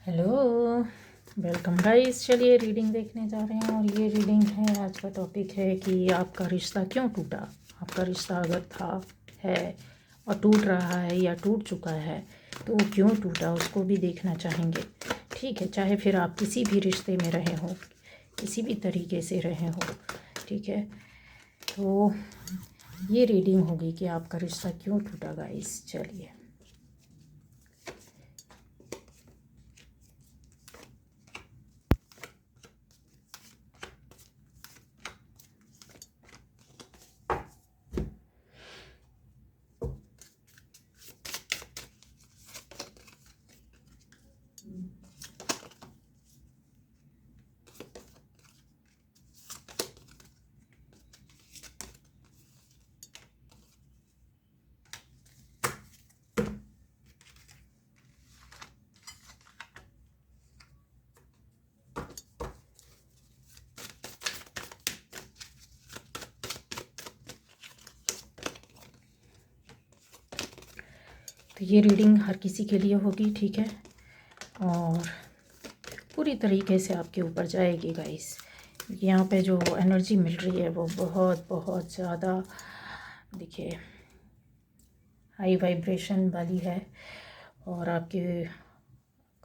Hello, welcome guys. चलिए reading देखने जा रहे हैं और ये रीडिंग है, आज का टॉपिक है कि आपका रिश्ता क्यों टूटा। आपका रिश्ता अगर था, है और टूट रहा है या टूट चुका है तो वो क्यों टूटा उसको भी देखना चाहेंगे। ठीक है, चाहे फिर आप किसी भी रिश्ते में रहे हो, किसी भी तरीके से रहे हो, ठीक है। तो ये रीडिंग होगी कि आपका रिश्ता क्यों टूटा गाइस। चलिए तो ये रीडिंग हर किसी के लिए होगी, ठीक है, और पूरी तरीके से आपके ऊपर जाएगी गाइस। यहाँ पे जो एनर्जी मिल रही है वो बहुत बहुत ज़्यादा, देखिए, हाई वाइब्रेशन वाली है और आपके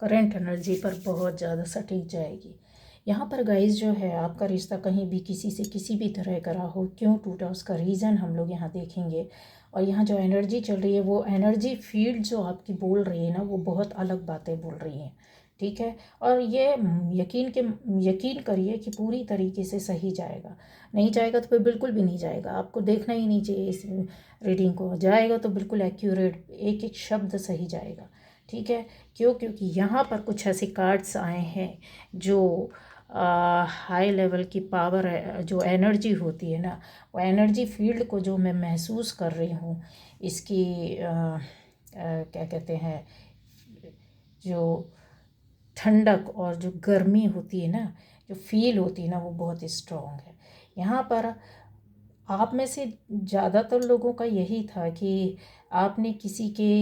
करंट एनर्जी पर बहुत ज़्यादा सटीक जाएगी। यहाँ पर गाइस जो है, आपका रिश्ता कहीं भी किसी से किसी भी तरह का रहा हो, क्यों टूटा उसका रीज़न हम लोग यहाँ देखेंगे। और यहाँ जो एनर्जी चल रही है वो एनर्जी फील्ड जो आपकी बोल रही है ना, वो बहुत अलग बातें बोल रही हैं, ठीक है। और ये यकीन करिए कि पूरी तरीके से सही जाएगा। नहीं जाएगा तो फिर बिल्कुल भी नहीं जाएगा, आपको देखना ही नहीं चाहिए इस रीडिंग को। जाएगा तो बिल्कुल एक्यूरेट, एक एक शब्द सही जाएगा, ठीक है। क्योंकि यहाँ पर कुछ ऐसे कार्ड्स आए हैं जो हाई लेवल की पावर है, जो एनर्जी होती है ना, वो एनर्जी फील्ड को जो मैं महसूस कर रही हूँ, इसकी क्या कहते हैं, जो ठंडक और जो गर्मी होती है ना, जो फील होती है ना, वो बहुत स्ट्रॉन्ग है। यहाँ पर आप में से ज़्यादातर लोगों का यही था कि आपने किसी के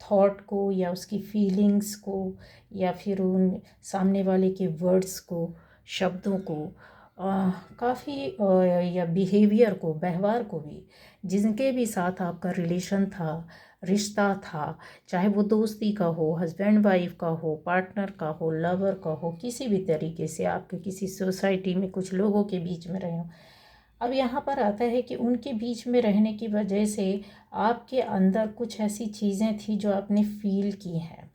थॉट को या उसकी फीलिंग्स को या फिर उन सामने वाले के वर्ड्स को, शब्दों को, काफ़ी या बिहेवियर को, व्यवहार को भी, जिनके भी साथ आपका रिलेशन था, रिश्ता था, चाहे वो दोस्ती का हो, हस्बैंड वाइफ का हो, पार्टनर का हो, लवर का हो, किसी भी तरीके से आपके किसी सोसाइटी में कुछ लोगों के बीच में रहे हो। अब यहाँ पर आता है कि उनके बीच में रहने की वजह से आपके अंदर कुछ ऐसी चीज़ें थी जो आपने फील की हैं।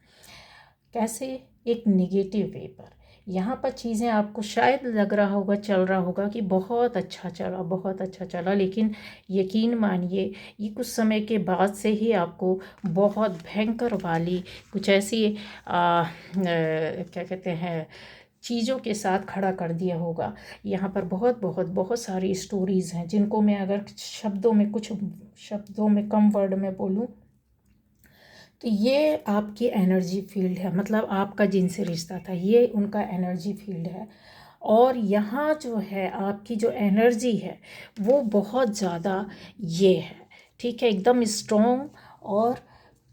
कैसे? एक निगेटिव वे पर। यहाँ पर चीज़ें आपको शायद लग रहा होगा, चल रहा होगा कि बहुत अच्छा चला, बहुत अच्छा चला, लेकिन यकीन मानिए ये कुछ समय के बाद से ही आपको बहुत भयंकर वाली कुछ ऐसी क्या कहते हैं, चीज़ों के साथ खड़ा कर दिया होगा। यहाँ पर बहुत बहुत बहुत सारी स्टोरीज़ हैं जिनको मैं अगर शब्दों में, कुछ शब्दों में, कम वर्ड में बोलूँ तो ये आपकी एनर्जी फील्ड है। मतलब आपका जिनसे रिश्ता था ये उनका एनर्जी फील्ड है। और यहाँ जो है आपकी जो एनर्जी है वो बहुत ज़्यादा ये है, ठीक है, एकदम स्ट्रॉन्ग। और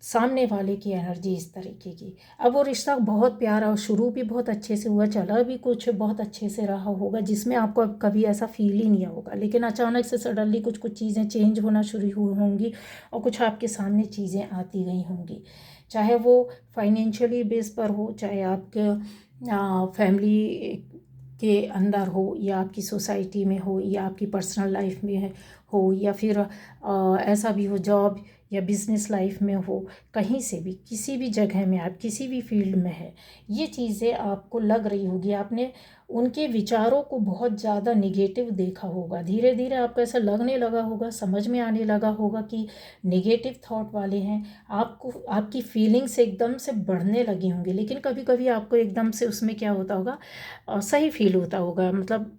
सामने वाले की एनर्जी इस तरीके की। अब वो रिश्ता बहुत प्यारा और शुरू भी बहुत अच्छे से हुआ, चला भी कुछ बहुत अच्छे से रहा होगा, जिसमें आपको कभी ऐसा फील ही नहीं होगा। लेकिन अचानक से सडनली कुछ कुछ चीज़ें चेंज होना शुरू हुई होंगी और कुछ आपके सामने चीज़ें आती गई होंगी, चाहे वो फाइनेंशियली बेस पर हो, चाहे आपके फैमिली के अंदर हो, या आपकी सोसाइटी में हो, या आपकी पर्सनल लाइफ में हो, या फिर ऐसा भी हो जॉब या बिज़नेस लाइफ में हो, कहीं से भी, किसी भी जगह में, आप किसी भी फील्ड में है, ये चीज़ें आपको लग रही होगी। आपने उनके विचारों को बहुत ज़्यादा निगेटिव देखा होगा। धीरे धीरे आपको ऐसा लगने लगा होगा, समझ में आने लगा होगा कि नेगेटिव थॉट वाले हैं। आपको आपकी फीलिंग्स एकदम से बढ़ने लगी होंगी। लेकिन कभी कभी आपको एकदम से उसमें क्या होता होगा, सही फील होता होगा, मतलब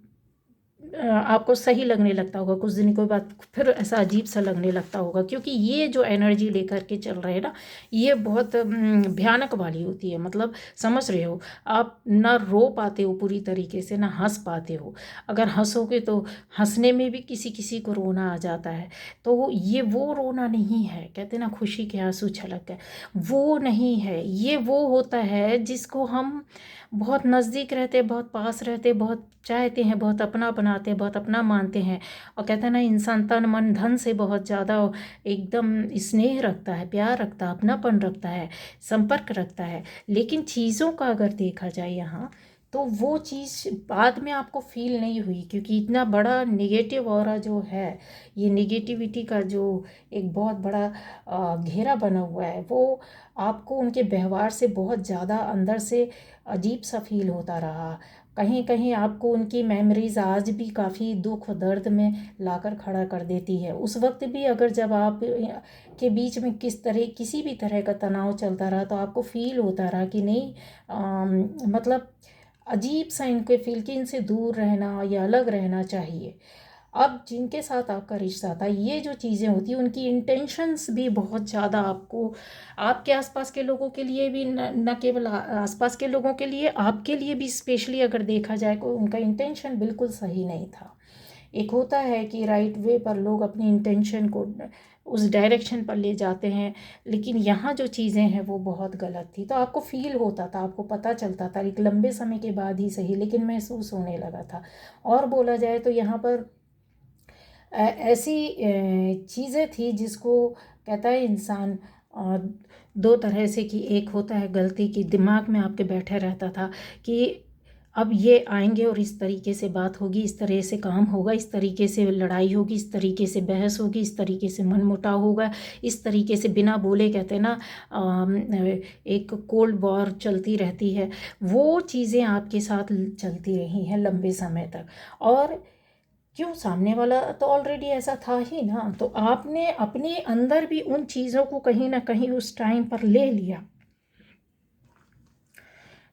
आपको सही लगने लगता होगा, कुछ दिन के बाद फिर ऐसा अजीब सा लगने लगता होगा, क्योंकि ये जो एनर्जी लेकर के चल रहे हैं ना, ये बहुत भयानक वाली होती है। मतलब समझ रहे हो, आप ना रो पाते हो पूरी तरीके से, ना हंस पाते हो। अगर हंसोगे तो हंसने में भी किसी किसी को रोना आ जाता है। तो ये वो रोना नहीं है, कहते ना खुशी के आंसू छलक गए, वो नहीं है। ये वो होता है जिसको हम बहुत नज़दीक रहते, बहुत पास रहते, बहुत चाहते हैं, बहुत अपना बनाते हैं, बहुत अपना मानते हैं। और कहते हैं ना, इंसान तन मन धन से बहुत ज़्यादा एकदम स्नेह रखता है, प्यार रखता है, अपनापन रखता है, संपर्क रखता है। लेकिन चीज़ों का अगर देखा जाए यहाँ, तो वो चीज़ बाद में आपको फील नहीं हुई, क्योंकि इतना बड़ा नेगेटिव ऑरा जो है, ये नेगेटिविटी का जो एक बहुत बड़ा घेरा बना हुआ है, वो आपको उनके व्यवहार से बहुत ज़्यादा अंदर से अजीब सा फील होता रहा। कहीं कहीं आपको उनकी मेमोरीज आज भी काफ़ी दुख और दर्द में लाकर खड़ा कर देती है। उस वक्त भी अगर जब आप के बीच में किसी भी तरह का तनाव चलता रहा, तो आपको फील होता रहा कि नहीं, मतलब अजीब सा इनके फील कि इनसे दूर रहना या अलग रहना चाहिए। अब जिनके साथ आपका रिश्ता था, ये जो चीज़ें होती हैं, उनकी इंटेंशंस भी बहुत ज़्यादा आपको, आपके आसपास के लोगों के लिए भी, न केवल आसपास के लोगों के लिए, आपके लिए भी स्पेशली अगर देखा जाए, को उनका इंटेंशन बिल्कुल सही नहीं था। एक होता है कि राइट वे पर लोग अपनी इंटेंशन को उस डायरेक्शन पर ले जाते हैं, लेकिन यहाँ जो चीज़ें हैं वो बहुत गलत थी। तो आपको फील होता था, आपको पता चलता था, एक लंबे समय के बाद ही सही, लेकिन महसूस होने लगा था। और बोला जाए तो यहाँ पर ऐसी चीज़ें थी जिसको कहता है इंसान दो तरह से, कि एक होता है गलती की, दिमाग में आपके बैठे रहता था कि अब ये आएंगे और इस तरीके से बात होगी, इस तरह से काम होगा, इस तरीके से लड़ाई होगी, इस तरीके से बहस होगी, इस तरीके से मनमुटाव होगा, इस तरीके से बिना बोले, कहते हैं ना, एक कोल्ड वॉर चलती रहती है। वो चीज़ें आपके साथ चलती रही हैं लंबे समय तक। और क्यों, सामने वाला तो ऑलरेडी ऐसा था ही ना, तो आपने अपने अंदर भी उन चीज़ों को कहीं ना कहीं उस टाइम पर ले लिया।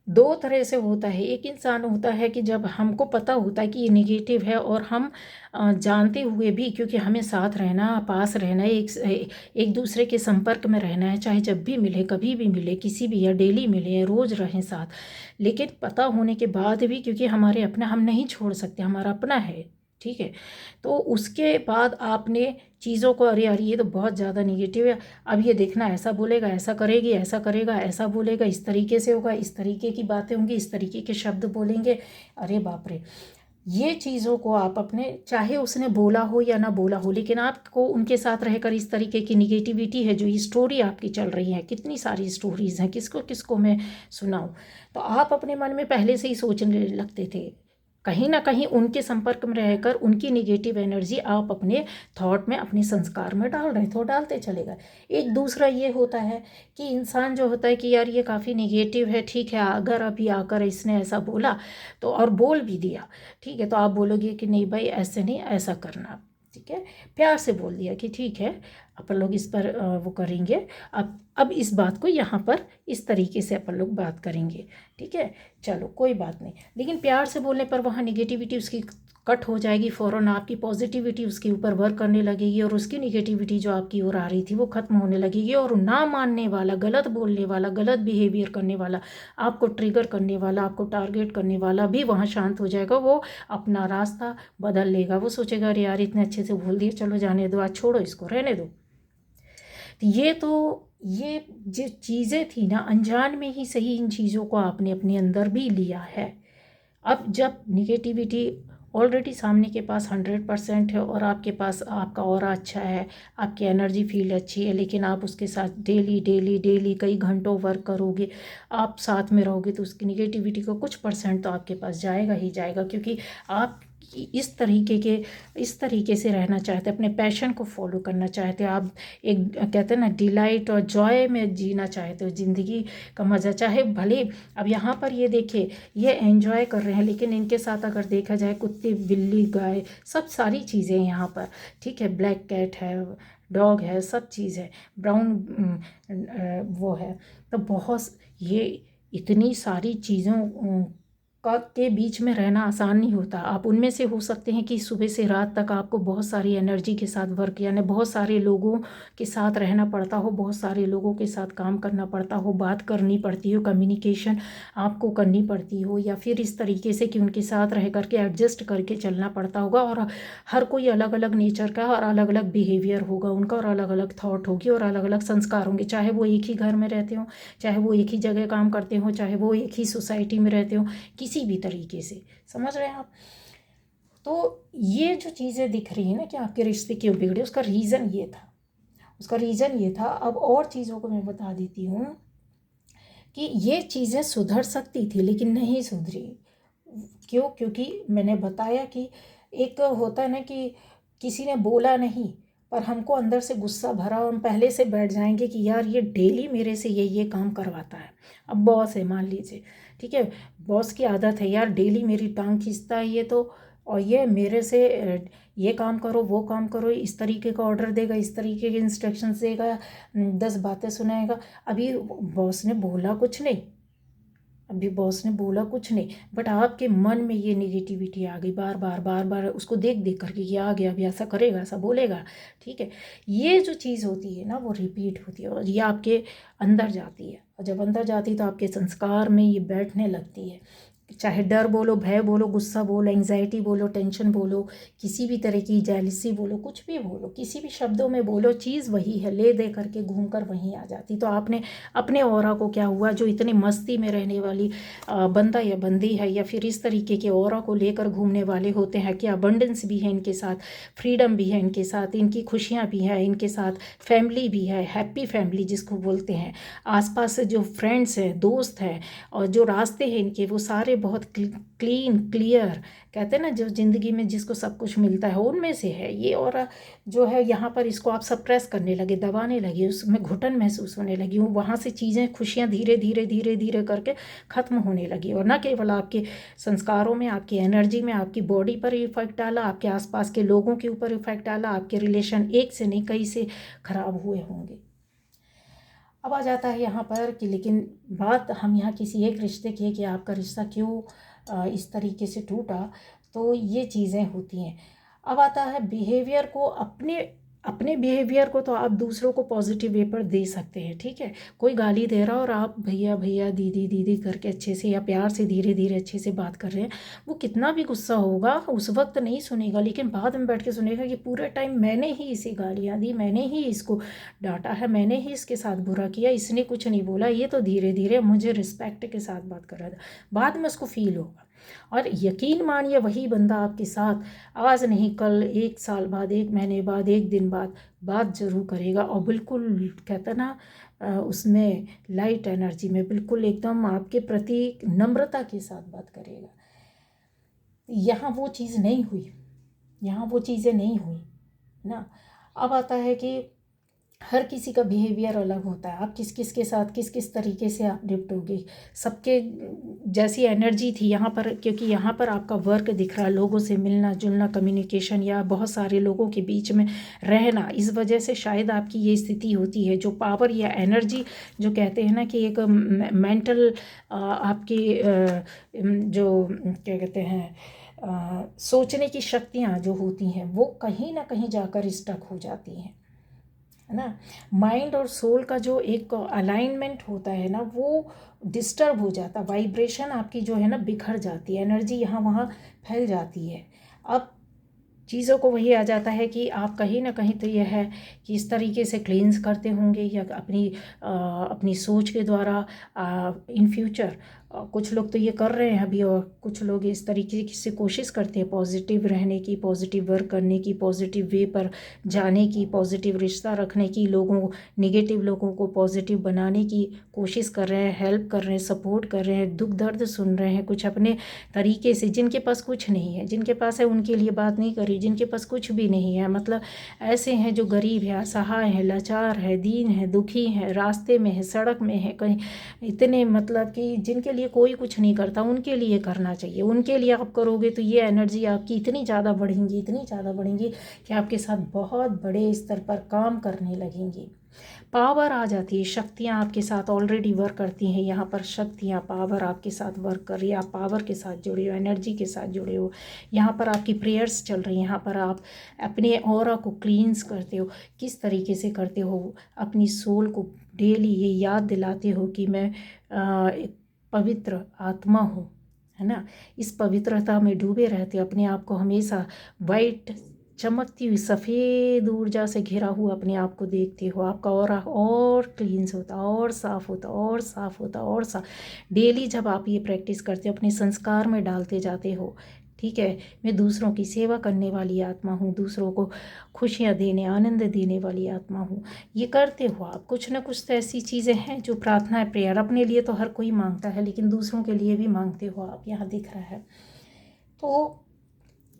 दो तरह से होता है, एक इंसान होता है कि जब हमको पता होता है कि ये निगेटिव है, और हम जानते हुए भी, क्योंकि हमें साथ रहना, पास रहना है, एक दूसरे के संपर्क में रहना है, चाहे जब भी मिले, कभी भी मिले, किसी भी, या डेली मिले, या रोज़ रहें साथ। लेकिन पता होने के बाद भी, क्योंकि हमारे अपना, हम नहीं छोड़ सकते, हमारा अपना है, ठीक है। तो उसके बाद आपने चीज़ों को, अरे यार ये तो बहुत ज़्यादा निगेटिव है, अब ये देखना, ऐसा बोलेगा, ऐसा करेगी, ऐसा करेगा, ऐसा बोलेगा, इस तरीके से होगा, इस तरीके की बातें होंगी, इस तरीके के शब्द बोलेंगे, अरे बाप रे। ये चीज़ों को आप अपने, चाहे उसने बोला हो या ना बोला हो, लेकिन आपको उनके साथ रहकर इस तरीके की निगेटिविटी है, जो ये स्टोरी आपकी चल रही है, कितनी सारी स्टोरीज़ हैं, किसको किसको मैं सुनाऊँ। तो आप अपने मन में पहले से ही सोचने लगते थे, कहीं ना कहीं उनके संपर्क में रहकर उनकी निगेटिव एनर्जी आप अपने थॉट में, अपने संस्कार में डाल रहे थे, और डालते चले गए। एक दूसरा ये होता है कि इंसान जो होता है कि यार ये काफ़ी निगेटिव है, ठीक है, अगर अभी आकर इसने ऐसा बोला, तो और बोल भी दिया, ठीक है, तो आप बोलोगे कि नहीं भाई ऐसे नहीं, ऐसा करना, ठीक है, प्यार से बोल दिया कि ठीक है, अपन लोग इस पर वो करेंगे, अब इस बात को यहाँ पर इस तरीके से अपन लोग बात करेंगे, ठीक है, चलो कोई बात नहीं। लेकिन प्यार से बोलने पर वहाँ निगेटिविटी उसकी कट हो जाएगी, फ़ौरन आपकी पॉजिटिविटी उसके ऊपर वर्क करने लगेगी, और उसकी निगेटिविटी जो आपकी ओर आ रही थी वो ख़त्म होने लगेगी, और ना मानने वाला, गलत बोलने वाला, गलत बिहेवियर करने वाला, आपको ट्रिगर करने वाला, आपको टारगेट करने वाला भी वहाँ शांत हो जाएगा। वो अपना रास्ता बदल लेगा, वो सोचेगा अरे यार इतने अच्छे से बोल दिया, चलो जाने दो, आज छोड़ो इसको, रहने दो। ये जो चीज़ें थी ना, अनजान में ही सही, इन चीज़ों को आपने अपने अंदर भी लिया है। अब जब निगेटिविटी ऑलरेडी सामने के पास 100% है, और आपके पास आपका ऑरा अच्छा है, आपकी एनर्जी फील्ड अच्छी है, लेकिन आप उसके साथ डेली डेली डेली कई घंटों वर्क करोगे, आप साथ में रहोगे, तो उसकी निगेटिविटी का कुछ परसेंट तो आपके पास जाएगा ही जाएगा, क्योंकि आप इस तरीके से रहना चाहते, अपने पैशन को फॉलो करना चाहते, आप एक कहते हैं ना डिलाइट और जॉय में जीना चाहते हो, ज़िंदगी का मज़ा, चाहे भले अब यहाँ पर ये देखिए, ये एंजॉय कर रहे हैं, लेकिन इनके साथ अगर देखा जाए, कुत्ते, बिल्ली, गाय, सब सारी चीज़ें यहाँ पर, ठीक है, ब्लैक कैट है, डॉग है, सब चीज़ है, ब्राउन वो है, तो बहुत ये इतनी सारी चीज़ों का के बीच में रहना आसान नहीं होता। आप उनमें से हो सकते हैं कि सुबह से रात तक आपको बहुत सारी एनर्जी के साथ वर्क, यानी बहुत सारे लोगों के साथ रहना पड़ता हो, बहुत सारे लोगों के साथ काम करना पड़ता हो, बात करनी पड़ती हो, कम्युनिकेशन आपको करनी पड़ती हो, या फिर इस तरीके से कि उनके साथ रह करके एडजस्ट करके चलना पड़ता होगा। और हर कोई अलग अलग नेचर का और अलग अलग बिहेवियर होगा उनका, और अलग अलग थॉट होगी और अलग अलग संस्कार होंगे, चाहे वो एक ही घर में रहते हो, चाहे वो एक ही जगह काम करते हो, चाहे वो एक ही सोसाइटी में रहते हो, किसी भी तरीके से। समझ रहे हैं आप? तो ये जो चीज़ें दिख रही है ना कि आपके रिश्ते क्यों बिगड़े, उसका रीज़न ये था, उसका रीज़न ये था। अब और चीज़ों को मैं बता देती हूँ कि ये चीज़ें सुधर सकती थी लेकिन नहीं सुधरी। क्यों? क्योंकि मैंने बताया कि एक होता है ना कि किसी ने बोला नहीं, पर हमको अंदर से गुस्सा भरा और हम पहले से बैठ जाएंगे कि यार ये डेली मेरे से ये काम करवाता है। अब बॉस है मान लीजिए, ठीक है, बॉस की आदत है यार डेली मेरी टांग खींचता है ये तो, और ये मेरे से ये काम करो वो काम करो, इस तरीके का ऑर्डर देगा, इस तरीके के इंस्ट्रक्शंस देगा, 10 बातें सुनाएगा। अभी बॉस ने बोला कुछ नहीं, अभी बॉस ने बोला कुछ नहीं, बट आपके मन में ये नेगेटिविटी आ गई बार बार बार बार उसको देख देख करके, ये आ गया अभी ऐसा करेगा ऐसा बोलेगा, ठीक है। ये जो चीज़ होती है ना वो रिपीट होती है और ये आपके अंदर जाती है, और जब अंदर जाती है तो आपके संस्कार में ये बैठने लगती है। चाहे डर बोलो, भय बोलो, गुस्सा बोलो, एंग्जाइटी बोलो, टेंशन बोलो, किसी भी तरह की जेलिसी बोलो, कुछ भी बोलो, किसी भी शब्दों में बोलो, चीज़ वही है, ले दे करके घूम कर वहीं आ जाती। तो आपने अपने ऑरा को क्या हुआ, जो इतनी मस्ती में रहने वाली बंदा या बंदी है, या फिर इस तरीके के ऑरा को लेकर घूमने वाले होते हैं कि अबंडेंस भी है इनके साथ, फ्रीडम भी है इनके साथ, इनकी खुशियाँ भी हैं इनके साथ, फैमिली भी है, हैप्पी फैमिली जिसको बोलते हैं, आसपास से जो फ्रेंड्स हैं, दोस्त हैं, और जो रास्ते हैं इनके वो सारे बहुत क्लीन क्लियर, कहते हैं ना जो ज़िंदगी में जिसको सब कुछ मिलता है उनमें से है ये। और जो है यहाँ पर इसको आप सप्रेस करने लगे, दबाने लगे, उसमें घुटन महसूस होने लगी, वहाँ से चीज़ें, खुशियाँ धीरे धीरे धीरे धीरे करके ख़त्म होने लगी। और न केवल आपके संस्कारों में, आपकी एनर्जी में, आपकी बॉडी पर इफेक्ट डाला, आपके आसपास के लोगों के ऊपर इफेक्ट डाला, आपके रिलेशन एक से नहीं कई से खराब हुए होंगे। अब आ जाता है यहाँ पर कि लेकिन बात हम यहाँ किसी एक रिश्ते की है कि आपका रिश्ता क्यों इस तरीके से टूटा, तो ये चीज़ें होती हैं। अब आता है बिहेवियर को, अपने अपने बिहेवियर को तो आप दूसरों को पॉजिटिव वे पर दे सकते हैं, ठीक है। कोई गाली दे रहा और आप भैया भैया दीदी दीदी करके अच्छे से या प्यार से धीरे धीरे अच्छे से बात कर रहे हैं, वो कितना भी गुस्सा होगा उस वक्त नहीं सुनेगा, लेकिन बाद में बैठ के सुनेगा कि पूरे टाइम मैंने ही इसे गालियाँ दी, मैंने ही इसको डांटा है, मैंने ही इसके साथ बुरा किया, इसने कुछ नहीं बोला, ये तो धीरे धीरे मुझे रिस्पेक्ट के साथ बात कर रहा था। बाद में उसको फील होगा। और यकीन मानिए वही बंदा आपके साथ आज नहीं कल, 1 साल बाद, 1 महीने बाद, 1 दिन बाद बात ज़रूर करेगा, और बिल्कुल कहता ना उसमें लाइट एनर्जी में, बिल्कुल एकदम आपके प्रति नम्रता के साथ बात करेगा। यहाँ वो चीज़ नहीं हुई, यहाँ वो चीज़ें नहीं हुई ना। अब आता है कि हर किसी का बिहेवियर अलग होता है, आप किस किस के साथ किस किस तरीके से आप निपटोगे, सबके जैसी एनर्जी थी यहाँ पर, क्योंकि यहाँ पर आपका वर्क दिख रहा है, लोगों से मिलना जुलना, कम्युनिकेशन, या बहुत सारे लोगों के बीच में रहना, इस वजह से शायद आपकी ये स्थिति होती है। जो पावर या एनर्जी जो कहते हैं ना कि एक मेंटल आपकी जो क्या कहते हैं सोचने की शक्तियाँ जो होती हैं वो कहीं ना कहीं जाकर स्टक हो जाती हैं, है ना। माइंड और सोल का जो एक अलाइनमेंट होता है ना वो डिस्टर्ब हो जाता, वाइब्रेशन आपकी जो है ना बिखर जाती है, एनर्जी यहाँ वहाँ फैल जाती है। अब चीज़ों को वही आ जाता है कि आप कहीं ना कहीं तो यह है कि इस तरीके से क्लींस करते होंगे, या अपनी सोच के द्वारा इन फ्यूचर कुछ लोग तो ये कर रहे हैं अभी, और कुछ लोग इस तरीके से कोशिश करते हैं पॉजिटिव रहने की, पॉजिटिव वर्क करने की, पॉजिटिव वे पर जाने की, पॉजिटिव रिश्ता रखने की, नेगेटिव लोगों को पॉजिटिव बनाने की कोशिश कर रहे हैं, हेल्प कर रहे हैं, सपोर्ट कर रहे हैं, दुख दर्द सुन रहे हैं कुछ अपने तरीके से। जिनके पास कुछ नहीं है, जिनके पास है उनके लिए बात नहीं करी, जिनके पास कुछ भी नहीं है, मतलब ऐसे हैं जो गरीब है, असहाय है, लाचार है, दीन है, दुखी है, रास्ते में है, सड़क में है, कहीं इतने मतलब कि जिनके लिए कोई कुछ नहीं करता, उनके लिए करना चाहिए। उनके लिए आप करोगे तो ये एनर्जी आपकी इतनी ज़्यादा बढ़ेंगी, इतनी ज़्यादा बढ़ेंगी कि आपके साथ बहुत बड़े स्तर पर काम करने लगेंगी। पावर आ जाती है, शक्तियाँ आपके साथ ऑलरेडी वर्क करती हैं। यहाँ पर शक्तियाँ, पावर आपके साथ वर्क कर रही है, आप पावर के साथ जुड़े हो, एनर्जी के साथ जुड़े हो। यहाँ पर आपकी प्रेयर्स चल रही हैं, यहाँ पर आप अपने ऑरा को क्लींस करते हो। किस तरीके से करते हो? अपनी सोल को डेली ये याद दिलाते हो कि मैं एक पवित्र आत्मा हूँ, है ना। इस पवित्रता में डूबे रहते हो, अपने आप को हमेशा वाइट चमकती हुई सफ़ेद ऊर्जा से घिरा हुआ अपने आप को देखते हो। आपका और क्लींस होता, और साफ़ होता, और साफ़ होता, और साफ। डेली जब आप ये प्रैक्टिस करते हो, अपने संस्कार में डालते जाते हो, ठीक है। मैं दूसरों की सेवा करने वाली आत्मा हूँ, दूसरों को खुशियाँ देने, आनंद देने वाली आत्मा हूँ। ये करते हो आप। कुछ ना कुछ तो ऐसी चीज़ें हैं जो प्रार्थना है, प्रेयर अपने लिए तो हर कोई मांगता है, लेकिन दूसरों के लिए भी मांगते हो आप, यहाँ दिख रहा है। तो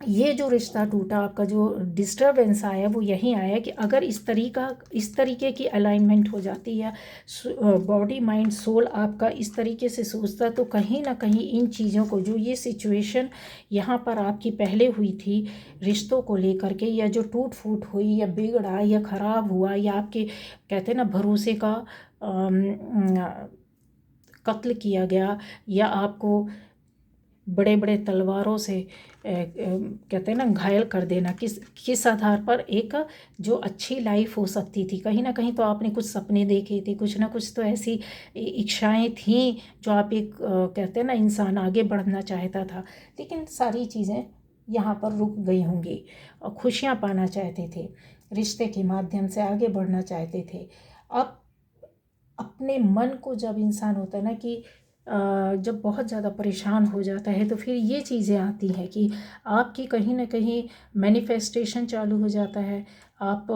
ये जो रिश्ता टूटा, आपका जो डिस्टर्बेंस आया वो यहीं आया कि अगर इस तरीके की अलाइनमेंट हो जाती है, बॉडी माइंड सोल आपका इस तरीके से सोचता, तो कहीं ना कहीं इन चीज़ों को, जो ये सिचुएशन यहाँ पर आपकी पहले हुई थी रिश्तों को लेकर के, या जो टूट फूट हुई या बिगड़ा या ख़राब हुआ, या आपके कहते हैं ना भरोसे का कत्ल किया गया, या आपको बड़े बड़े तलवारों से कहते हैं ना घायल कर देना, किस आधार पर? एक जो अच्छी लाइफ हो सकती थी, कहीं ना कहीं तो आपने कुछ सपने देखे थे, कुछ ना कुछ तो ऐसी इच्छाएं थीं जो आप एक कहते हैं ना इंसान आगे बढ़ना चाहता था, लेकिन सारी चीज़ें यहाँ पर रुक गई होंगी। और खुशियाँ पाना चाहते थे, रिश्ते के माध्यम से आगे बढ़ना चाहते थे। अब अपने मन को जब इंसान होता है ना कि जब बहुत ज़्यादा परेशान हो जाता है, तो फिर ये चीज़ें आती हैं कि आपकी कहीं ना कहीं मैनिफेस्टेशन चालू हो जाता है। आप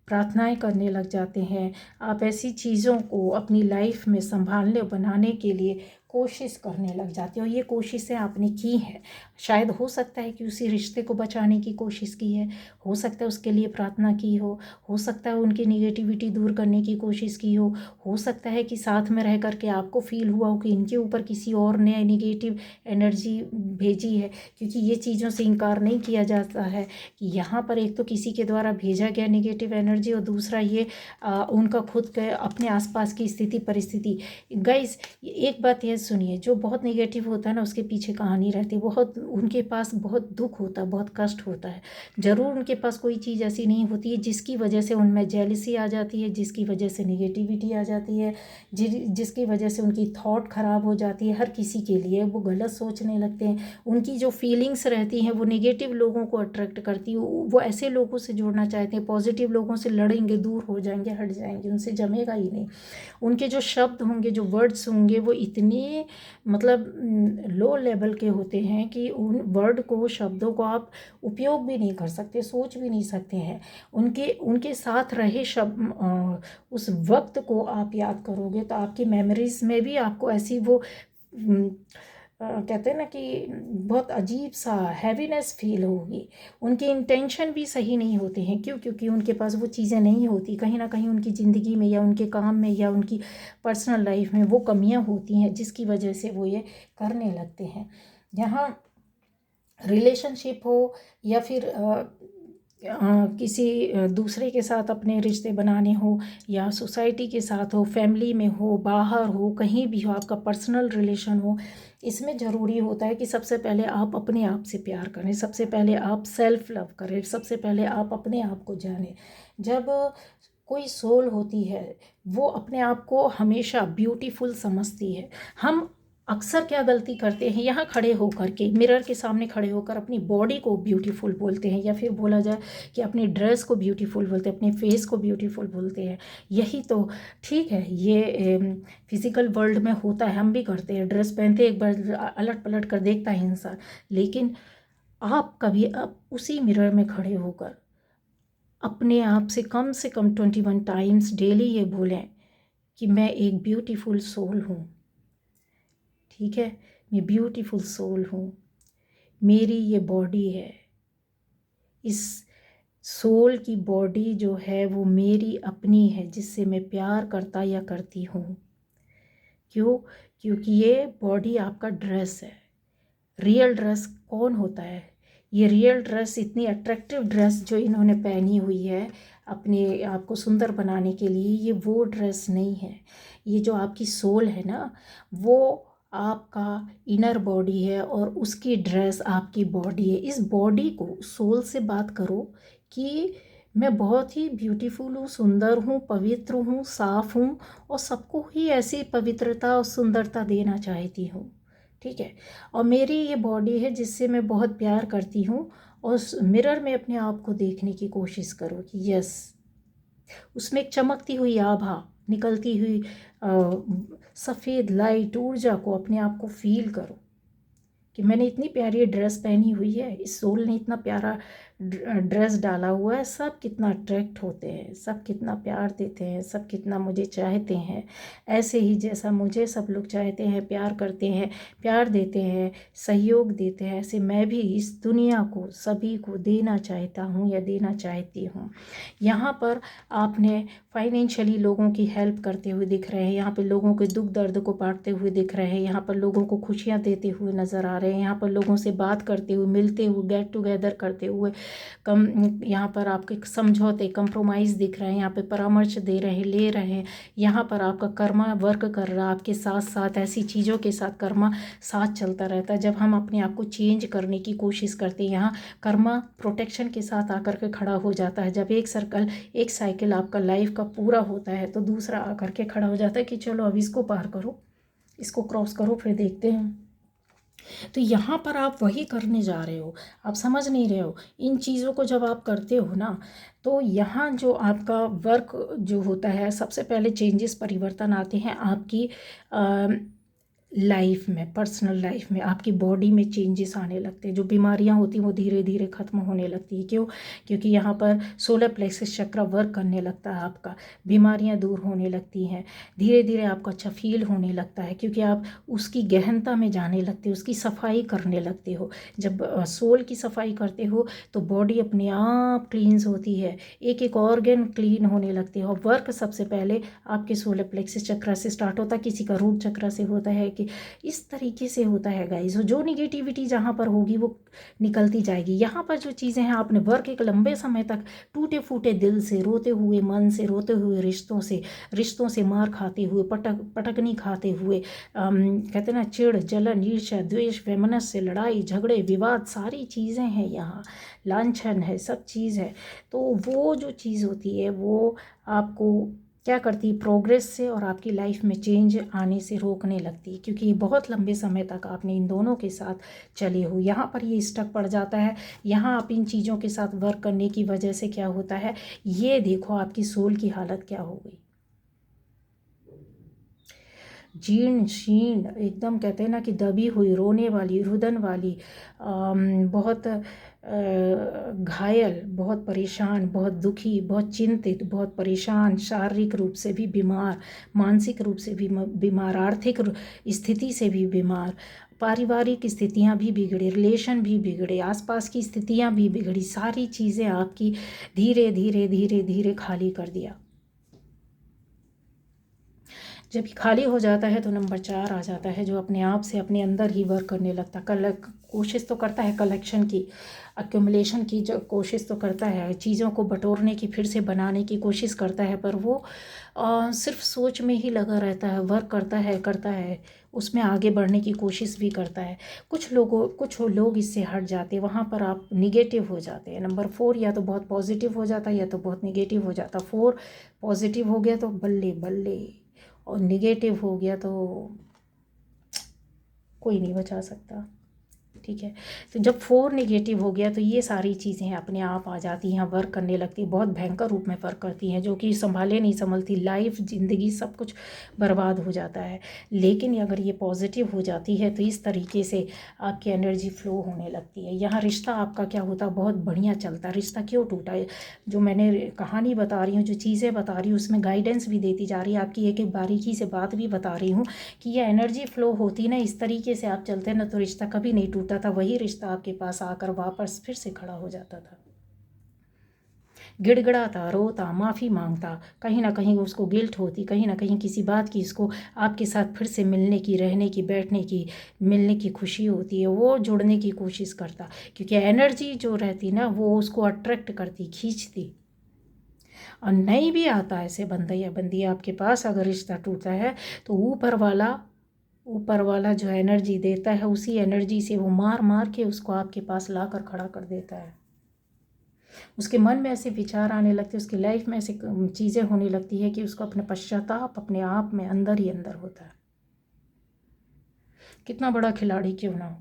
प्रार्थनाएं करने लग जाते हैं, आप ऐसी चीज़ों को अपनी लाइफ में संभालने बनाने के लिए कोशिश करने लग जाते हो। ये कोशिशें आपने की हैं, शायद हो सकता है कि उसी रिश्ते को बचाने की कोशिश की है, हो सकता है उसके लिए प्रार्थना की हो सकता है उनकी निगेटिविटी दूर करने की कोशिश की हो सकता है कि साथ में रह करके आपको फील हुआ हो कि इनके ऊपर किसी और ने निगेटिव एनर्जी भेजी है, क्योंकि ये चीज़ों से इनकार नहीं किया जाता है कि यहाँ पर एक तो किसी के द्वारा भेजा गया निगेटिव एनर्जी, और दूसरा ये उनका खुद के अपने आसपास की स्थिति परिस्थिति। गाइस एक बात यह सुनिए, जो बहुत नेगेटिव होता है ना उसके पीछे कहानी रहती है, बहुत उनके पास बहुत दुख होता है, बहुत कष्ट होता है। ज़रूर उनके पास कोई चीज़ ऐसी नहीं होती है जिसकी वजह से उनमें जेलसी आ जाती है, जिसकी वजह से निगेटिविटी आ जाती है, जिसकी वजह से उनकी थॉट ख़राब हो जाती है। हर किसी के लिए वो गलत सोचने लगते हैं, उनकी जो फीलिंग्स रहती हैं वो नेगेटिव लोगों को अट्रैक्ट करती है। वो ऐसे लोगों से जुड़ना चाहते हैं, पॉजिटिव लोगों से लड़ेंगे, दूर हो जाएंगे, हट जाएंगे, उनसे जमेगा ही नहीं। उनके जो शब्द होंगे, जो वर्ड्स होंगे, वो इतने मतलब लो लेवल के होते हैं कि उन वर्ड को, शब्दों को आप उपयोग भी नहीं कर सकते, सोच भी नहीं सकते हैं। उनके साथ रहे शब्द, उस वक्त को आप याद करोगे तो आपकी मेमोरीज में भी आपको ऐसी वो कहते हैं ना कि बहुत अजीब सा हैवीनेस फील होगी। उनके इंटेंशन भी सही नहीं होते हैं, क्यों? क्योंकि उनके पास वो चीज़ें नहीं होती, कहीं ना कहीं उनकी ज़िंदगी में या उनके काम में या उनकी पर्सनल लाइफ में वो कमियां होती हैं, जिसकी वजह से वो ये करने लगते हैं। यहाँ रिलेशनशिप हो या फिर किसी दूसरे के साथ अपने रिश्ते बनाने हो, या सोसाइटी के साथ हो, फैमिली में हो, बाहर हो, कहीं भी हो, आपका पर्सनल रिलेशन हो, इसमें ज़रूरी होता है कि सबसे पहले आप अपने आप से प्यार करें, सबसे पहले आप सेल्फ लव करें, सबसे पहले आप अपने आप को जानें। जब कोई सोल होती है वो अपने आप को हमेशा ब्यूटीफुल समझती है। हम अक्सर क्या गलती करते हैं, यहाँ खड़े होकर के, मिरर के सामने खड़े होकर अपनी बॉडी को ब्यूटीफुल बोलते हैं, या फिर बोला जाए कि अपनी ड्रेस को ब्यूटीफुल बोलते हैं, अपने फेस को ब्यूटीफुल बोलते हैं। यही तो ठीक है, ये फिज़िकल वर्ल्ड में होता है, हम भी करते हैं, ड्रेस पहनते एक बार अलट पलट कर देखता है इंसान। लेकिन आप कभी अब उसी मिरर में खड़े होकर अपने आप से कम 21 टाइम्स डेली ये बोलें कि मैं एक ब्यूटीफुल सोल हूँ, ठीक है, मैं ब्यूटीफुल सोल हूँ, मेरी ये बॉडी है, इस सोल की बॉडी जो है वो मेरी अपनी है, जिससे मैं प्यार करता या करती हूँ। क्यों? क्योंकि ये बॉडी आपका ड्रेस है। रियल ड्रेस कौन होता है? ये रियल ड्रेस, इतनी अट्रैक्टिव ड्रेस जो इन्होंने पहनी हुई है, अपने आप को सुंदर बनाने के लिए, ये वो ड्रेस नहीं है। ये जो आपकी सोल है ना, वो आपका इनर बॉडी है और उसकी ड्रेस आपकी बॉडी है। इस बॉडी को सोल से बात करो कि मैं बहुत ही ब्यूटीफुल हूँ, सुंदर हूँ, पवित्र हूँ, साफ हूँ और सबको ही ऐसी पवित्रता और सुंदरता देना चाहती हूँ, ठीक है। और मेरी ये बॉडी है जिससे मैं बहुत प्यार करती हूँ। और उस मिरर में अपने आप को देखने की कोशिश करो कि यस, उसमें एक चमकती हुई आभा, निकलती हुई सफ़ेद लाइट ऊर्जा को अपने आप को फील करो कि मैंने इतनी प्यारी ड्रेस पहनी हुई है, इस सोल ने इतना प्यारा ड्रेस डाला हुआ है, सब कितना अट्रैक्ट होते हैं, सब कितना प्यार देते हैं, सब कितना मुझे चाहते हैं। ऐसे ही जैसा मुझे सब लोग चाहते हैं, प्यार करते हैं, प्यार देते हैं, सहयोग देते हैं, ऐसे मैं भी इस दुनिया को सभी को देना चाहता हूँ या देना चाहती हूँ। यहाँ पर आपने फाइनेंशियली लोगों की हेल्प करते हुए दिख रहे हैं, यहाँ पर लोगों के दुख दर्द को बांटते हुए दिख रहे हैं, यहाँ पर लोगों को खुशियाँ देते हुए नज़र आ रहे हैं, यहाँ पर लोगों से बात करते हुए, मिलते हुए, गेट टुगेदर करते हुए, यहाँ पर आपके समझौते, कंप्रोमाइज़ दिख रहे हैं, यहाँ पे परामर्श दे रहे हैं, ले रहे हैं। यहाँ पर आपका कर्मा वर्क कर रहा है आपके साथ साथ, ऐसी चीज़ों के साथ कर्मा साथ चलता रहता है। जब हम अपने आप को चेंज करने की कोशिश करते हैं, यहाँ कर्मा प्रोटेक्शन के साथ आकर के खड़ा हो जाता है। जब एक सर्कल, एक साइकिल आपका लाइफ का पूरा होता है तो दूसरा आकर के खड़ा हो जाता है कि चलो अब इसको पार करो, इसको क्रॉस करो, फिर देखते हैं। तो यहाँ पर आप वही करने जा रहे हो, आप समझ नहीं रहे हो। इन चीज़ों को जब आप करते हो ना, तो यहाँ जो आपका वर्क जो होता है, सबसे पहले चेंजेस, परिवर्तन आते हैं आपकी लाइफ में, पर्सनल लाइफ में। आपकी बॉडी में चेंजेस आने लगते हैं, जो बीमारियां होती हैं वो धीरे धीरे ख़त्म होने लगती है। क्यों? क्योंकि यहाँ पर सोलर प्लेक्सस चक्र वर्क करने लगता है आपका, बीमारियां दूर होने लगती हैं, धीरे धीरे आपको अच्छा फील होने लगता है, क्योंकि आप उसकी गहनता में जाने लगते हो, उसकी सफाई करने लगते हो। जब सोल की सफाई करते हो तो बॉडी अपने आप क्लीन्स होती है, एक एक ऑर्गन क्लीन होने लगते हैं। और वर्क सबसे पहले आपके सोलर प्लेक्सस चक्र से स्टार्ट होता है, किसी का रूट चक्र से होता है, कि इस तरीके से होता है गाइस। जो निगेटिविटी जहाँ पर होगी वो निकलती जाएगी। यहाँ पर जो चीज़ें हैं, आपने वर्क एक लंबे समय तक टूटे फूटे दिल से, रोते हुए मन से, रोते हुए रिश्तों से मार खाते हुए, पटकनी खाते हुए, कहते हैं ना, चिढ़, जलन, ईर्ष्या, द्वेष, वैमनस्य, लड़ाई झगड़े, विवाद, सारी चीज़ें हैं यहाँ, लांछन है, सब चीज़ है। तो वो जो चीज़ होती है वो आपको क्या करती है, प्रोग्रेस से और आपकी लाइफ में चेंज आने से रोकने लगती है, क्योंकि ये बहुत लंबे समय तक आपने इन दोनों के साथ चले हो। यहाँ पर ये स्टक पड़ जाता है। यहाँ आप इन चीज़ों के साथ वर्क करने की वजह से क्या होता है, ये देखो आपकी सोल की हालत क्या हो गई, जीर्ण शीर्ण एकदम, कहते हैं ना कि दबी हुई, रोने वाली, रुदन वाली, बहुत घायल, बहुत परेशान, बहुत दुखी, बहुत चिंतित, बहुत परेशान, शारीरिक रूप से भी बीमार, मानसिक रूप से भी बीमार, आर्थिक स्थिति से भी बीमार, पारिवारिक स्थितियां भी बिगड़े, रिलेशन भी बिगड़े, आसपास की स्थितियां भी बिगड़ी, सारी चीज़ें आपकी धीरे धीरे धीरे धीरे खाली कर दिया। जब खाली हो जाता है तो नंबर 4 आ जाता है, जो अपने आप से अपने अंदर ही वर्क करने लगता है। कोशिश तो करता है कलेक्शन की, एक्यूमुलेशन की, जो कोशिश तो करता है चीज़ों को बटोरने की, फिर से बनाने की कोशिश करता है, पर वो सिर्फ सोच में ही लगा रहता है, वर्क करता है, उसमें आगे बढ़ने की कोशिश भी करता है। कुछ लोग इससे हट जाते हैं, वहाँ पर आप निगेटिव हो जाते हैं। नंबर 4 या तो बहुत पॉजिटिव हो जाता है या तो बहुत निगेटिव हो जाता है। 4 पॉजिटिव हो गया तो बल्ले बल्ले, और निगेटिव हो गया तो कोई नहीं बचा सकता, ठीक है। तो जब 4 निगेटिव हो गया तो ये सारी चीज़ें अपने आप आ जाती हैं, वर्क करने लगती, बहुत भयंकर रूप में वर्क करती हैं, जो कि संभाले नहीं संभलती, लाइफ, ज़िंदगी, सब कुछ बर्बाद हो जाता है। लेकिन अगर ये पॉजिटिव हो जाती है तो इस तरीके से आपकी एनर्जी फ्लो होने लगती है। यहाँ रिश्ता आपका क्या होता है, बहुत बढ़िया चलता है। रिश्ता क्यों टूटा है, जो मैंने कहानी बता रही हूँ, जो चीज़ें बता रही हूँ, उसमें गाइडेंस भी देती जा रही है, आपकी एक एक बारीकी से बात भी बता रही हूँ कि ये एनर्जी फ्लो होती ना, इस तरीके से आप चलते ना, तो रिश्ता कभी नहीं टूटा था। वही रिश्ता आपके पास आकर वापस फिर से खड़ा हो जाता था, गिड़गिड़ाता, रोता, माफ़ी मांगता, कहीं ना कहीं उसको गिल्ट होती, कहीं ना कहीं किसी बात की इसको आपके साथ फिर से मिलने की, रहने की, बैठने की, मिलने की खुशी होती है, वो जुड़ने की कोशिश करता, क्योंकि एनर्जी जो रहती ना वो उसको अट्रैक्ट करती, खींचती। और नहीं भी आता ऐसे बंदा या बंदी आपके पास, अगर रिश्ता टूटा है तो ऊपर वाला जो एनर्जी देता है, उसी एनर्जी से वो मार मार के उसको आपके पास ला कर खड़ा कर देता है। उसके मन में ऐसे विचार आने लगते हैं, उसकी लाइफ में ऐसे चीज़ें होने लगती है कि उसको अपने पश्चाताप अपने आप में अंदर ही अंदर होता है, कितना बड़ा खिलाड़ी क्यों ना हो।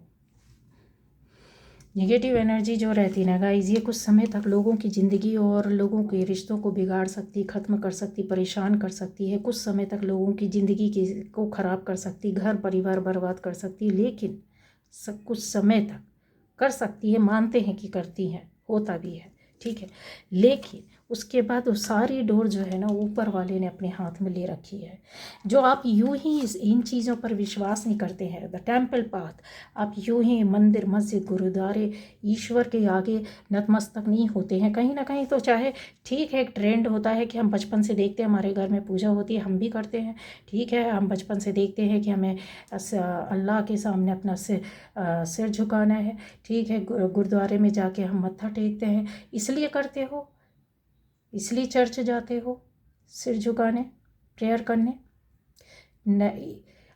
नेगेटिव एनर्जी जो रहती है ना गाइस, ये कुछ समय तक लोगों की ज़िंदगी और लोगों के रिश्तों को बिगाड़ सकती, ख़त्म कर सकती, परेशान कर सकती है। कुछ समय तक लोगों की ज़िंदगी को ख़राब कर सकती, घर परिवार बर्बाद कर सकती, लेकिन सब कुछ समय तक कर सकती है, मानते हैं कि करती हैं, होता भी है, ठीक है। लेकिन उसके बाद वो सारी डोर जो है ना ऊपर वाले ने अपने हाथ में ले रखी है। जो आप यूं ही इन चीज़ों पर विश्वास नहीं करते हैं, द टेम्पल पाथ, आप यूं ही मंदिर मस्जिद गुरुद्वारे ईश्वर के आगे नतमस्तक नहीं होते हैं। कहीं ना कहीं तो चाहे ठीक है, एक ट्रेंड होता है कि हम बचपन से देखते हैं, हमारे घर में पूजा होती है, हम भी करते हैं, ठीक है। हम बचपन से देखते हैं कि हमें अल्लाह के सामने अपना सिर झुकाना है, ठीक है। गुरुद्वारे में जाके हम मत्था टेकते हैं, इसलिए करते हो, इसलिए चर्च जाते हो सिर झुकाने, प्रेयर करने? नहीं,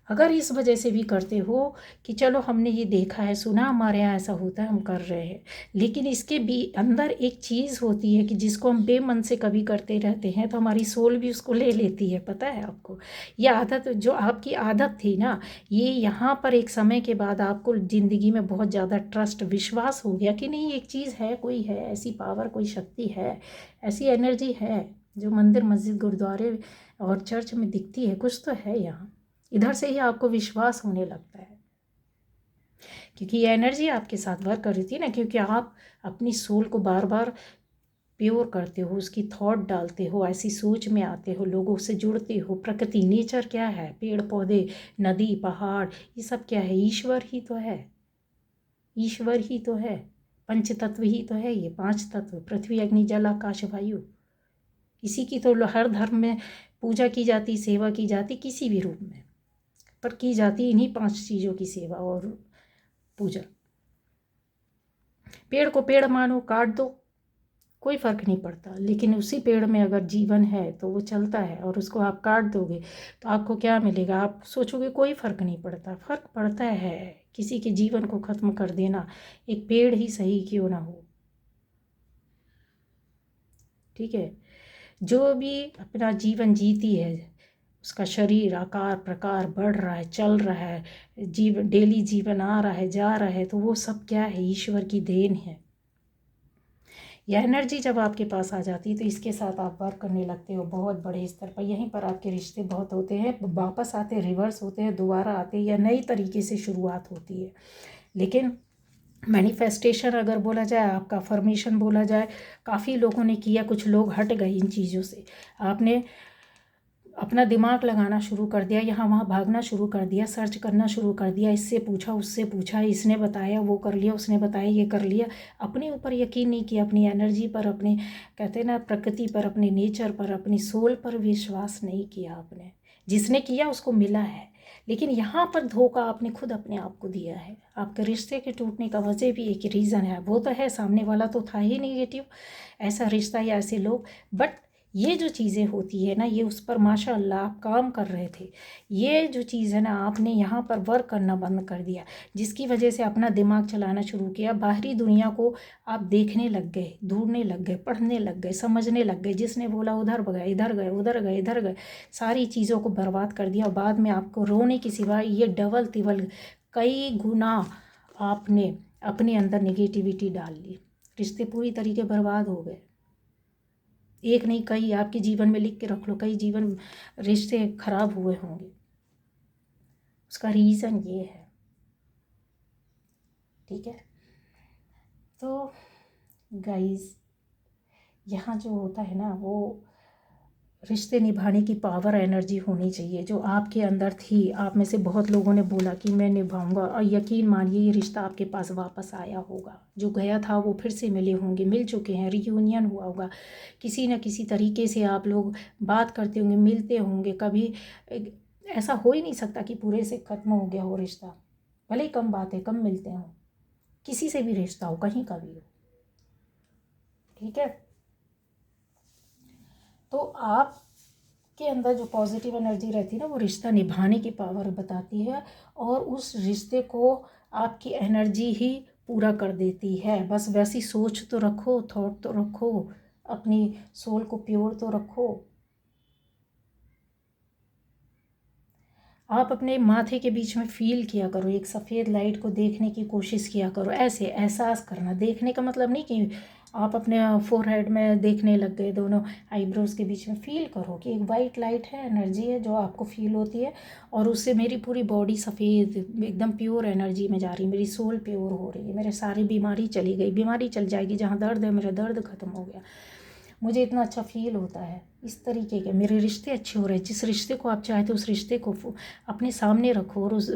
अगर इस वजह से भी करते हो कि चलो हमने ये देखा है सुना, हमारे यहाँ ऐसा होता है हम कर रहे हैं, लेकिन इसके भी अंदर एक चीज़ होती है कि जिसको हम बेमन से कभी करते रहते हैं तो हमारी सोल भी उसको ले लेती है। पता है आपको, ये आदत जो आपकी आदत थी ना, ये यहाँ पर एक समय के बाद आपको ज़िंदगी में बहुत ज़्यादा ट्रस्ट विश्वास हो गया कि नहीं, एक चीज़ है, कोई है ऐसी पावर, कोई शक्ति है, ऐसी एनर्जी है जो मंदिर मस्जिद गुरुद्वारे और चर्च में दिखती है, कुछ तो है यहाँ। इधर से ही आपको विश्वास होने लगता है, क्योंकि ये एनर्जी आपके साथ वर्क कर रही थी ना, क्योंकि आप अपनी सोल को बार बार प्योर करते हो, उसकी थॉट डालते हो, ऐसी सोच में आते हो, लोगों से जुड़ते हो। प्रकृति, नेचर क्या है, पेड़ पौधे, नदी पहाड़, ये सब क्या है? ईश्वर ही तो है, ईश्वर ही तो है, पंच तत्व ही तो है। ये 5 तत्व, पृथ्वी अग्नि जल आकाश वायु, इसी की तो हर धर्म में पूजा की जाती, सेवा की जाती, किसी भी रूप में पर की जाती इन्हीं 5 चीज़ों की सेवा और पूजा। पेड़ को पेड़ मानो, काट दो, कोई फ़र्क नहीं पड़ता, लेकिन उसी पेड़ में अगर जीवन है तो वो चलता है, और उसको आप काट दोगे तो आपको क्या मिलेगा? आप सोचोगे कोई फ़र्क नहीं पड़ता। फ़र्क पड़ता है, किसी के जीवन को ख़त्म कर देना, एक पेड़ ही सही क्यों ना हो, ठीक है। जो भी अपना जीवन जीती है, उसका शरीर आकार प्रकार बढ़ रहा है, चल रहा है, डेली जीवन आ रहा है जा रहा है, तो वो सब क्या है? ईश्वर की देन है। यह एनर्जी जब आपके पास आ जाती है तो इसके साथ आप वर्क करने लगते हो बहुत बड़े स्तर पर। यहीं पर आपके रिश्ते बहुत होते हैं, वापस आते हैं, रिवर्स होते हैं, दोबारा आते हैं, या नई तरीके से शुरुआत होती है। लेकिन मैनिफेस्टेशन अगर बोला जाए, आपका फॉर्मेशन बोला जाए, काफ़ी लोगों ने किया, कुछ लोग हट गए इन चीज़ों से। आपने अपना दिमाग लगाना शुरू कर दिया, यहाँ वहाँ भागना शुरू कर दिया, सर्च करना शुरू कर दिया, इससे पूछा उससे पूछा, इसने बताया वो कर लिया, उसने बताया ये कर लिया। अपने ऊपर यकीन नहीं किया, अपनी एनर्जी पर, अपने कहते हैं ना प्रकृति पर, अपने नेचर पर, अपनी सोल पर विश्वास नहीं किया आपने। जिसने किया उसको मिला है, लेकिन यहाँ पर धोखा आपने खुद अपने आप को दिया है। आपके रिश्ते के टूटने का वजह भी एक रीज़न है, वो तो है, सामने वाला तो था ही नेगेटिव, ऐसा रिश्ता या ऐसे लोग। बट ये जो चीज़ें होती है ना, ये उस पर माशाअल्लाह आप काम कर रहे थे। ये जो चीज़ है ना, आपने यहाँ पर वर्क करना बंद कर दिया, जिसकी वजह से अपना दिमाग चलाना शुरू किया, बाहरी दुनिया को आप देखने लग गए, ढूंढने लग गए, पढ़ने लग गए, समझने लग गए। जिसने बोला उधर गए, इधर गए, उधर गए, इधर गए, सारी चीज़ों को बर्बाद कर दिया। और बाद में आपको रोने की सिवाय ये डबल तिबल कई गुना आपने अपने अंदर नेगेटिविटी डाल ली, रिश्ते पूरी तरीके बर्बाद हो गए। एक नहीं कई, आपके जीवन में लिख के रख लो, कई जीवन रिश्ते खराब हुए होंगे। उसका रीज़न ये है, ठीक है। तो गाइस, यहाँ जो होता है ना, वो रिश्ते निभाने की पावर एनर्जी होनी चाहिए जो आपके अंदर थी। आप में से बहुत लोगों ने बोला कि मैं निभाऊंगा, और यकीन मानिए ये रिश्ता आपके पास वापस आया होगा। जो गया था वो फिर से मिले होंगे, मिल चुके हैं, रियूनियन हुआ होगा, किसी न किसी तरीके से आप लोग बात करते होंगे, मिलते होंगे। कभी ऐसा हो ही नहीं सकता कि पूरे से ख़त्म हो गया हो रिश्ता, भले ही कम बात है, कम मिलते हो, किसी से भी रिश्ता हो, कहीं का भी हो, ठीक है। तो आप के अंदर जो पॉजिटिव एनर्जी रहती है ना, वो रिश्ता निभाने की पावर बताती है, और उस रिश्ते को आपकी एनर्जी ही पूरा कर देती है। बस वैसी सोच तो रखो, थॉट तो रखो, अपनी सोल को प्योर तो रखो। आप अपने माथे के बीच में फील किया करो, एक सफ़ेद लाइट को देखने की कोशिश किया करो, ऐसे एहसास करना। देखने का मतलब नहीं कि आप अपने फोरहेड में देखने लग गए, दोनों आईब्रोज़ के बीच में फील करो कि एक वाइट लाइट है, एनर्जी है जो आपको फील होती है, और उससे मेरी पूरी बॉडी सफ़ेद एकदम प्योर एनर्जी में जा रही, मेरी सोल प्योर हो रही है, मेरे सारी बीमारी चली गई, बीमारी चल जाएगी, जहाँ दर्द है मेरा दर्द ख़त्म हो गया, मुझे इतना अच्छा फील होता है। इस तरीके के मेरे रिश्ते अच्छे हो रहे हैं। जिस रिश्ते को आप चाहते हो उस रिश्ते को अपने सामने रखो, और उस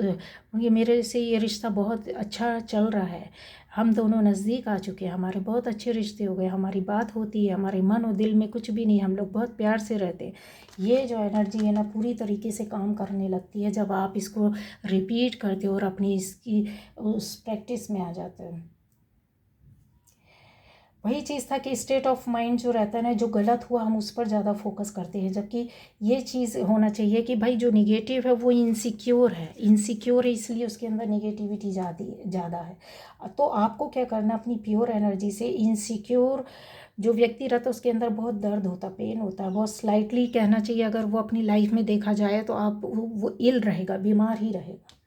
ये मेरे से ये रिश्ता बहुत अच्छा चल रहा है, हम दोनों नज़दीक आ चुके हैं, हमारे बहुत अच्छे रिश्ते हो गए, हमारी बात होती है, हमारे मन और दिल में कुछ भी नहीं, हम लोग बहुत प्यार से रहते हैं। ये जो एनर्जी है ना, पूरी तरीके से काम करने लगती है जब आप इसको रिपीट करते हो और अपनी इसकी उस प्रैक्टिस में आ जाते हो। वही चीज़ था कि स्टेट ऑफ माइंड जो रहता है ना, जो गलत हुआ हम उस पर ज़्यादा फोकस करते हैं, जबकि ये चीज़ होना चाहिए कि भाई जो निगेटिव है वो इनसिक्योर है, इनसिक्योर है इसलिए उसके अंदर निगेटिविटी ज़्यादा है। तो आपको क्या करना, अपनी प्योर एनर्जी से इनसिक्योर जो व्यक्ति रहता है उसके अंदर बहुत दर्द होता, पेन होता है, बहुत स्लाइटली कहना चाहिए, अगर वो अपनी लाइफ में देखा जाए तो आप वो इल रहेगा, बीमार ही रहेगा,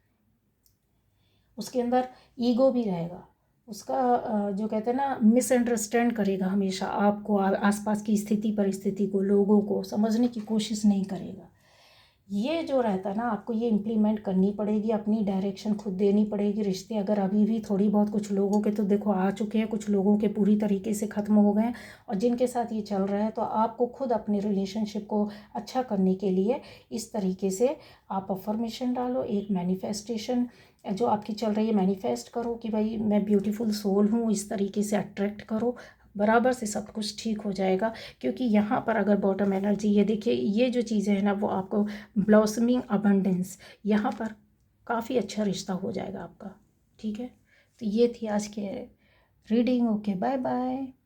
उसके अंदर ईगो भी रहेगा, उसका जो कहते हैं ना, मिसअंडरस्टैंड करेगा हमेशा आपको, आसपास की स्थिति परिस्थिति को, लोगों को समझने की कोशिश नहीं करेगा। ये जो रहता है ना, आपको ये इम्प्लीमेंट करनी पड़ेगी, अपनी डायरेक्शन खुद देनी पड़ेगी। रिश्ते अगर अभी भी थोड़ी बहुत, कुछ लोगों के तो देखो आ चुके हैं, कुछ लोगों के पूरी तरीके से ख़त्म हो गए हैं, और जिनके साथ ये चल रहा है, तो आपको खुद अपने रिलेशनशिप को अच्छा करने के लिए इस तरीके से आप अफर्मेशन डालो, एक मैनिफेस्टेशन जो आपकी चल रही है मैनिफेस्ट करो कि भाई मैं ब्यूटीफुल सोल हूँ, इस तरीके से अट्रैक्ट करो, बराबर से सब कुछ ठीक हो जाएगा। क्योंकि यहाँ पर अगर बॉटम एनर्जी, ये देखिए, ये जो चीज़ें हैं ना, वो आपको ब्लॉसमिंग अबंडेंस, यहाँ पर काफ़ी अच्छा रिश्ता हो जाएगा आपका। ठीक है, तो ये थी आज के रीडिंग। Okay, bye bye.